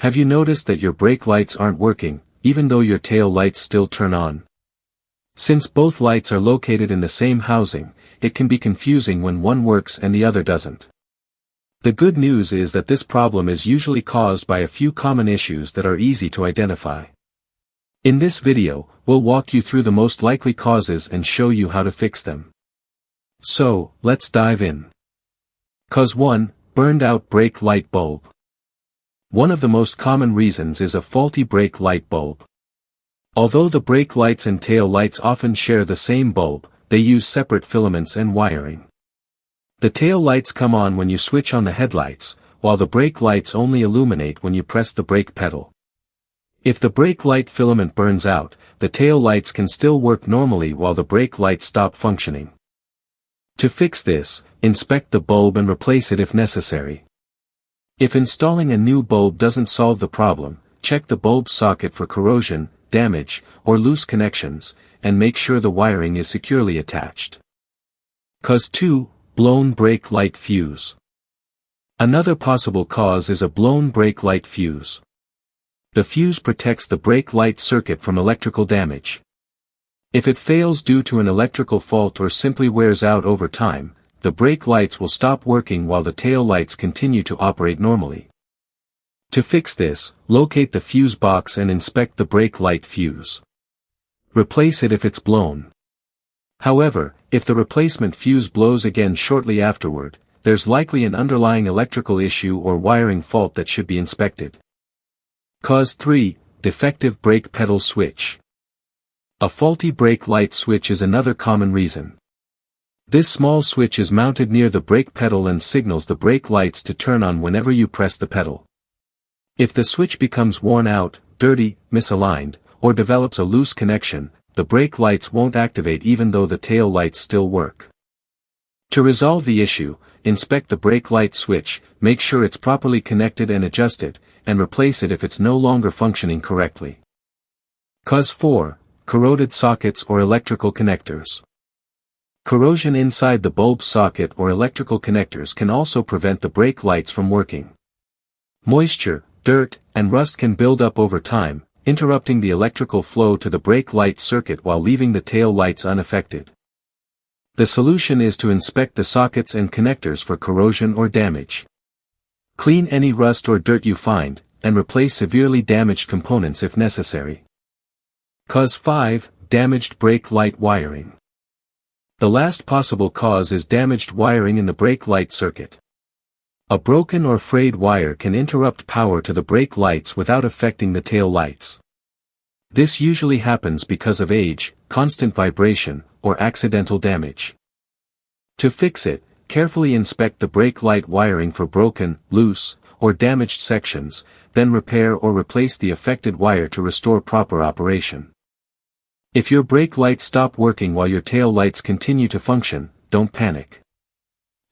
Have you noticed that your brake lights aren't working, even though your tail lights still turn on? Since both lights are located in the same housing, it can be confusing when one works and the other doesn't. The good news is that this problem is usually caused by a few common issues that are easy to identify. In this video, we'll walk you through the most likely causes and show you how to fix them. So, let's dive in. Cause 1, burned out brake light bulb. One of the most common reasons is a faulty brake light bulb. Although the brake lights and tail lights often share the same bulb, they use separate filaments and wiring. The tail lights come on when you switch on the headlights, while the brake lights only illuminate when you press the brake pedal. If the brake light filament burns out, the tail lights can still work normally while the brake lights stop functioning. To fix this, inspect the bulb and replace it if necessary. If installing a new bulb doesn't solve the problem, check the bulb socket for corrosion, damage, or loose connections, and make sure the wiring is securely attached. Cause 2, blown brake light fuse. Another possible cause is a blown brake light fuse. The fuse protects the brake light circuit from electrical damage. If it fails due to an electrical fault or simply wears out over time, the brake lights will stop working while the tail lights continue to operate normally. To fix this, locate the fuse box and inspect the brake light fuse. Replace it if it's blown. However, if the replacement fuse blows again shortly afterward, there's likely an underlying electrical issue or wiring fault that should be inspected. Cause 3, defective brake pedal switch. A faulty brake light switch is another common reason. This small switch is mounted near the brake pedal and signals the brake lights to turn on whenever you press the pedal. If the switch becomes worn out, dirty, misaligned, or develops a loose connection, the brake lights won't activate even though the tail lights still work. To resolve the issue, inspect the brake light switch, make sure it's properly connected and adjusted, and replace it if it's no longer functioning correctly. Cause 4, corroded sockets or electrical connectors. Corrosion inside the bulb socket or electrical connectors can also prevent the brake lights from working. Moisture, dirt, and rust can build up over time, interrupting the electrical flow to the brake light circuit while leaving the tail lights unaffected. The solution is to inspect the sockets and connectors for corrosion or damage. Clean any rust or dirt you find, and replace severely damaged components if necessary. Cause 5, damaged brake light wiring. The last possible cause is damaged wiring in the brake light circuit. A broken or frayed wire can interrupt power to the brake lights without affecting the tail lights. This usually happens because of age, constant vibration, or accidental damage. To fix it, carefully inspect the brake light wiring for broken, loose, or damaged sections, then repair or replace the affected wire to restore proper operation. If your brake lights stop working while your tail lights continue to function, don't panic.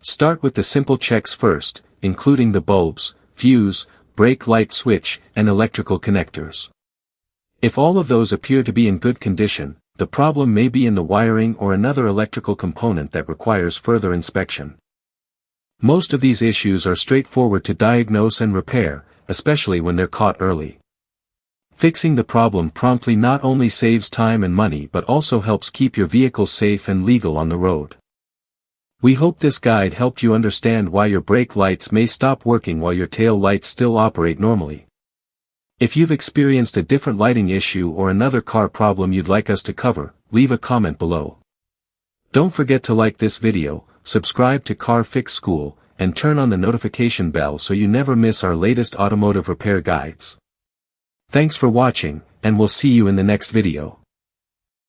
Start with the simple checks first, including the bulbs, fuse, brake light switch, and electrical connectors. If all of those appear to be in good condition, the problem may be in the wiring or another electrical component that requires further inspection. Most of these issues are straightforward to diagnose and repair, especially when they're caught early. Fixing the problem promptly not only saves time and money but also helps keep your vehicle safe and legal on the road. We hope this guide helped you understand why your brake lights may stop working while your tail lights still operate normally. If you've experienced a different lighting issue or another car problem you'd like us to cover, leave a comment below. Don't forget to like this video, subscribe to Car Fix School, and turn on the notification bell so you never miss our latest automotive repair guides. Thanks for watching, and we'll see you in the next video.